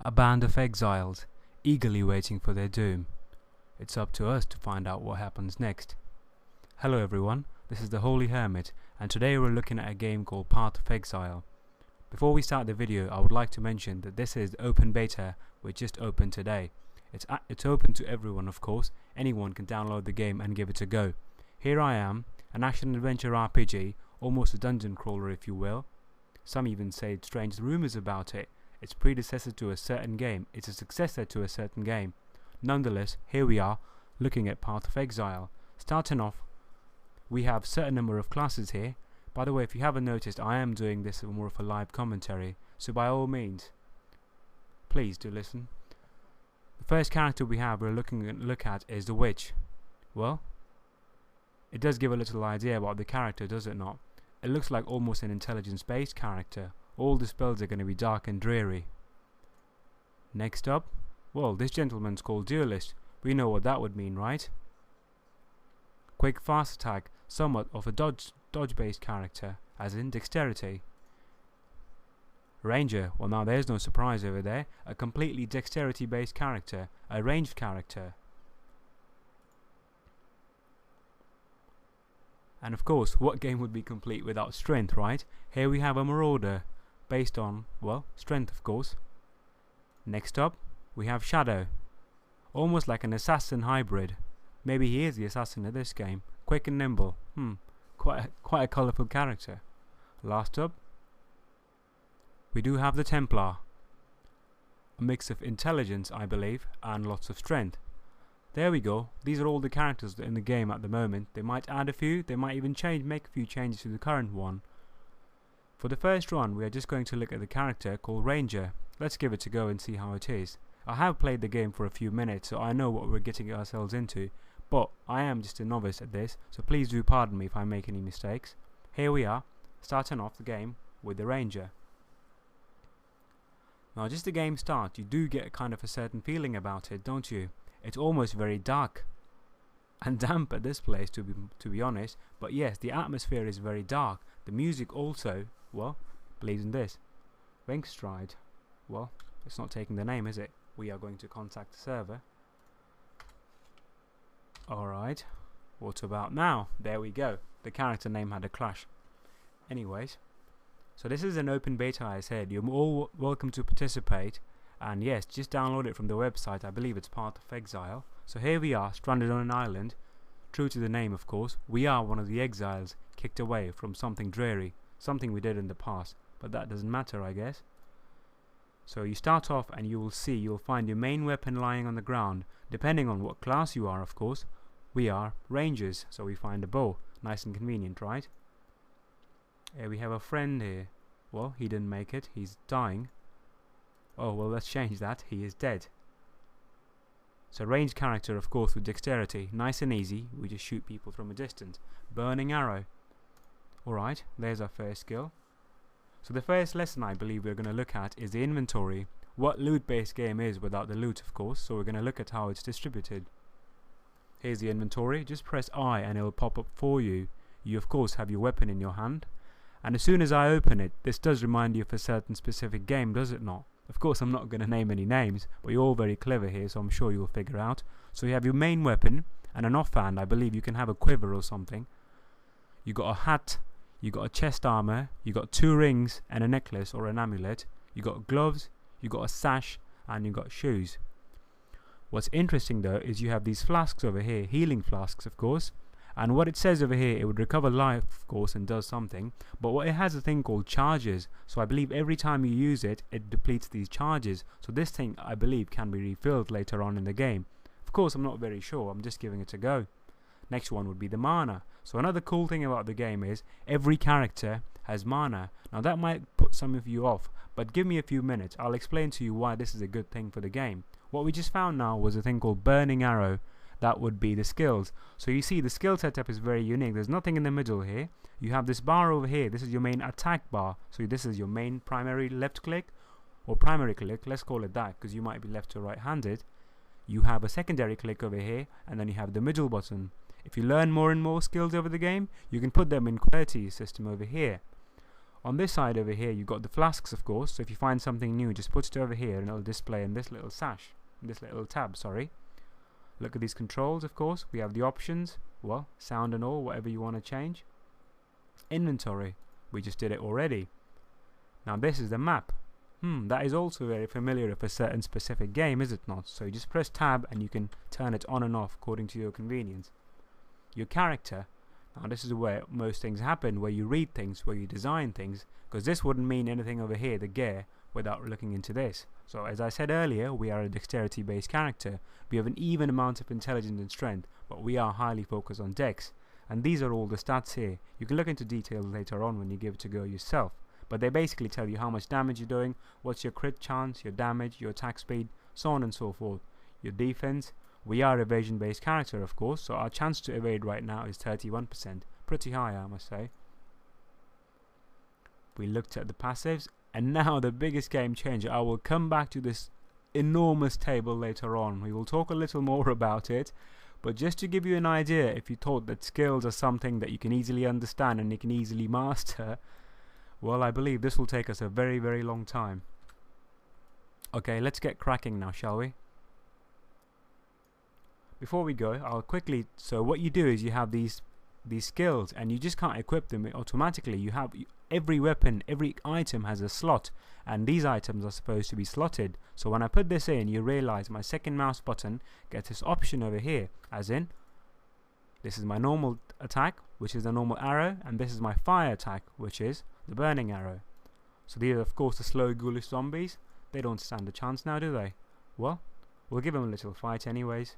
A band of exiles, eagerly waiting for their doom. It's up to us to find out what happens next. Hello everyone, this is the Holy Hermit, and today we're looking at a game called Path of Exile. Before we start the video, I would like to mention that this is open beta, which just opened today. It's open to everyone, of course. Anyone can download the game and give it a go. Here I am, an action-adventure RPG, almost a dungeon crawler if you will. Some even say strange rumours about it. It's predecessor to a certain game. It's a successor to a certain game. Nonetheless, here we are, looking at Path of Exile. Starting off, we have a certain number of classes here. By the way, if you haven't noticed, I am doing this more of a live commentary, so by all means, please do listen. The first character we're looking at is the witch. Well, it does give a little idea about the character, does it not? It looks like almost an intelligence-based character. All the spells are going to be dark and dreary. Next up, well, this gentleman's called Duelist. We know what that would mean, right? Quick fast attack, somewhat of a dodge-based character, as in dexterity. Ranger, well now there's no surprise over there, a completely dexterity-based character, a ranged character. And of course, what game would be complete without strength, right? Here we have a marauder, based on, well, strength of course. Next up, we have Shadow, almost like an assassin hybrid. Maybe he is the assassin of this game. Quick and nimble, quite a colourful character. Last up, we do have the Templar, a mix of intelligence, I believe, and lots of strength. There we go. These are all the characters in the game at the moment. They might add a few, they might even make a few changes to the current one. For the first run, we are just going to look at the character called Ranger. Let's give it a go and see how it is. I have played the game for a few minutes, so I know what we're getting ourselves into, but I am just a novice at this, so please do pardon me if I make any mistakes. Here we are, starting off the game with the Ranger. Now just the game start, you do get kind of a certain feeling about it, don't you? It's almost very dark and damp at this place, to be honest. But yes, the atmosphere is very dark. The music also, well, believes in this. Ringstride. Well, it's not taking the name, is it? We are going to contact the server. Alright. What about now? There we go. The character name had a clash. Anyways. So this is an open beta, I said. You're all welcome to participate. And yes, just download it from the website. I believe it's Path of Exile. So here we are, stranded on an island. True to the name, of course. We are one of the exiles, kicked away from something dreary. Something we did in the past. But that doesn't matter, I guess. So you start off and you'll find your main weapon lying on the ground. Depending on what class you are, of course. We are rangers, so we find a bow. Nice and convenient, right? We have a friend here. Well, he didn't make it. He's dying. Oh, well, let's change that. He is dead. So ranged character, of course, with dexterity. Nice and easy. We just shoot people from a distance. Burning arrow. Alright, there's our first skill. So the first lesson I believe we're going to look at is the inventory. What loot-based game is without the loot, of course. So we're going to look at how it's distributed. Here's the inventory. Just press I and it will pop up for you. You, of course, have your weapon in your hand. And as soon as I open it, this does remind you of a certain specific game, does it not? Of course, I'm not going to name any names, but you're all very clever here, so I'm sure you'll figure out. So you have your main weapon, and an offhand, I believe you can have a quiver or something. You got a hat, you got a chest armor, you got 2 rings and a necklace or an amulet. You got gloves, you got a sash, and you got shoes. What's interesting though is you have these flasks over here, healing flasks, of course. And what it says over here, it would recover life, of course, and does something. But what it has a thing called charges. So I believe every time you use it, it depletes these charges. So this thing, I believe, can be refilled later on in the game. Of course, I'm not very sure. I'm just giving it a go. Next one would be the mana. So another cool thing about the game is every character has mana. Now that might put some of you off, but give me a few minutes. I'll explain to you why this is a good thing for the game. What we just found now was a thing called Burning Arrow. That would be the skills. So you see the skill setup is very unique. There's nothing in the middle here. You have this bar over here. This is your main attack bar. So this is your main primary left click or primary click. Let's call it that because you might be left or right handed. You have a secondary click over here and then you have the middle button. If you learn more and more skills over the game, you can put them in QWERTY system over here. On this side over here, you've got the flasks, of course. So if you find something new, just put it over here and it'll display in this little sash, this little tab, sorry. Look at these controls, of course. We have the options, well, sound and all, whatever you want to change. Inventory, we just did it already. Now this is the map. That is also very familiar of a certain specific game, is it not? So you just press tab and you can turn it on and off according to your convenience. Your character, now this is where most things happen, where you read things, where you design things, because this wouldn't mean anything over here, the gear, without looking into this. So as I said earlier, we are a dexterity based character. We have an even amount of intelligence and strength, but we are highly focused on dex. And these are all the stats here. You can look into details later on when you give it a go yourself. But they basically tell you how much damage you're doing, what's your crit chance, your damage, your attack speed, so on and so forth. Your defense. We are evasion based character, of course, so our chance to evade right now is 31%. Pretty high, I must say. We looked at the passives, and now the biggest game changer. I will come back to this enormous table later on. We will talk a little more about it. But just to give you an idea, if you thought that skills are something that you can easily understand and you can easily master, well, I believe this will take us a very, very long time. Okay, let's get cracking now, shall we? Before we go, I'll quickly... So what you do is you have these skills, and you just can't equip them automatically. You have... Every weapon, every item has a slot, and these items are supposed to be slotted. So when I put this in, you realize my second mouse button gets this option over here, as in, this is my normal attack, which is the normal arrow, and this is my fire attack, which is the burning arrow. So these are, of course, the slow, ghoulish zombies. They don't stand a chance now, do they? Well, we'll give them a little fight anyways.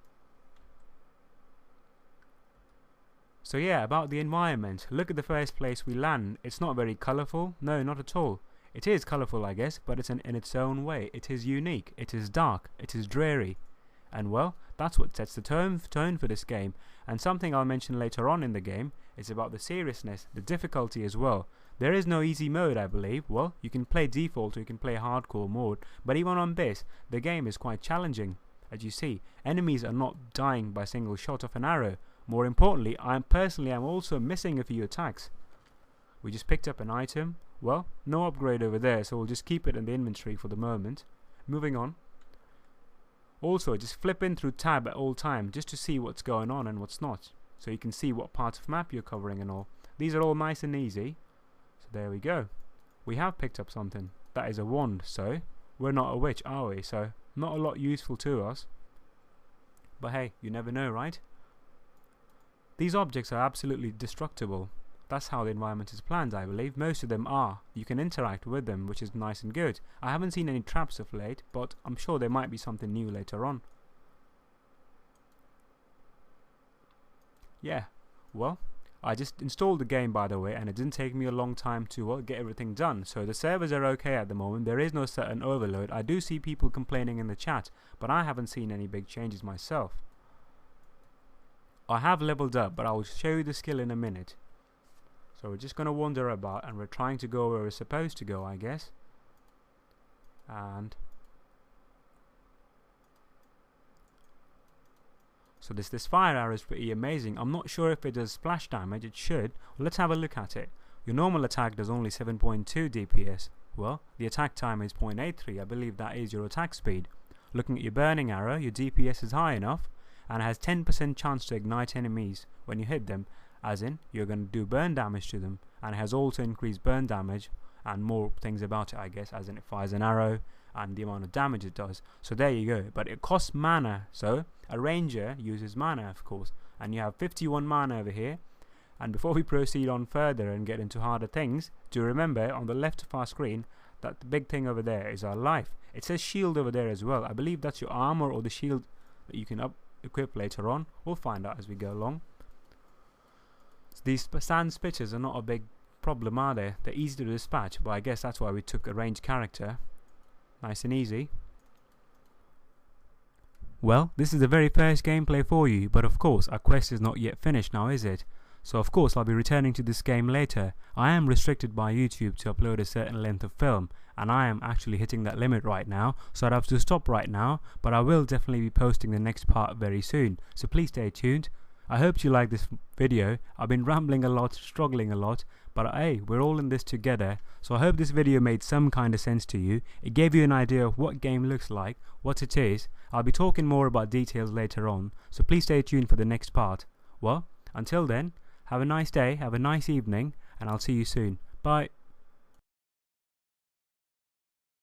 So yeah, about the environment. Look at the first place we land. It's not very colourful. No, not at all. It is colourful, I guess, but it's in its own way. It is unique. It is dark. It is dreary. And well, that's what sets the tone for this game. And something I'll mention later on in the game is about the seriousness, the difficulty as well. There is no easy mode, I believe. Well, you can play default or you can play hardcore mode, but even on this, the game is quite challenging. As you see, enemies are not dying by a single shot of an arrow. More importantly, I'm also missing a few attacks. We just picked up an item. Well, no upgrade over there, so we'll just keep it in the inventory for the moment. Moving on. Also, just flip in through tab at all time just to see what's going on and what's not. So you can see what part of map you're covering and all. These are all nice and easy. So there we go. We have picked up something. That is a wand, so we're not a witch, are we? So not a lot useful to us. But hey, you never know, right? These objects are absolutely destructible. That's how the environment is planned, I believe. Most of them are. You can interact with them, which is nice and good. I haven't seen any traps of late, but I'm sure there might be something new later on. Yeah, well, I just installed the game, by the way, and it didn't take me a long time to get everything done. So the servers are okay at the moment. There is no certain overload. I do see people complaining in the chat, but I haven't seen any big changes myself. I have leveled up, but I will show you the skill in a minute. So we're just going to wander about, and we're trying to go where we're supposed to go, I guess. And so this fire arrow is pretty amazing. I'm not sure if it does splash damage. It should. Well, let's have a look at it. Your normal attack does only 7.2 DPS. Well, the attack time is 0.83. I believe that is your attack speed. Looking at your burning arrow, your DPS is high enough, and has 10% chance to ignite enemies when you hit them, as in you're going to do burn damage to them, and it has also increased burn damage and more things about it, I guess, as in it fires an arrow and the amount of damage it does. So there you go. But it costs mana, so a ranger uses mana, of course, and you have 51 mana over here. And before we proceed on further and get into harder things, do remember on the left of our screen that the big thing over there is our life. It says shield over there as well. I believe that's your armor or the shield that you can equip later on. We'll find out as we go along. So these sand spitches are not a big problem, are they? They're easy to dispatch, but I guess that's why we took a ranged character. Nice and easy. Well, this is the very first gameplay for you, but of course our quest is not yet finished now, is it? So of course I'll be returning to this game later. I am restricted by YouTube to upload a certain length of film, and I am actually hitting that limit right now, so I'd have to stop right now, but I will definitely be posting the next part very soon, so please stay tuned. I hope you like this video. I've been rambling a lot, struggling a lot, But hey, we're all in this together, so I hope this video made some kind of sense to you. It gave you an idea of what game looks like, what it is. I'll be talking more about details later on, so please stay tuned for the next part. Well, until then, have a nice day, have a nice evening, and I'll see you soon. Bye.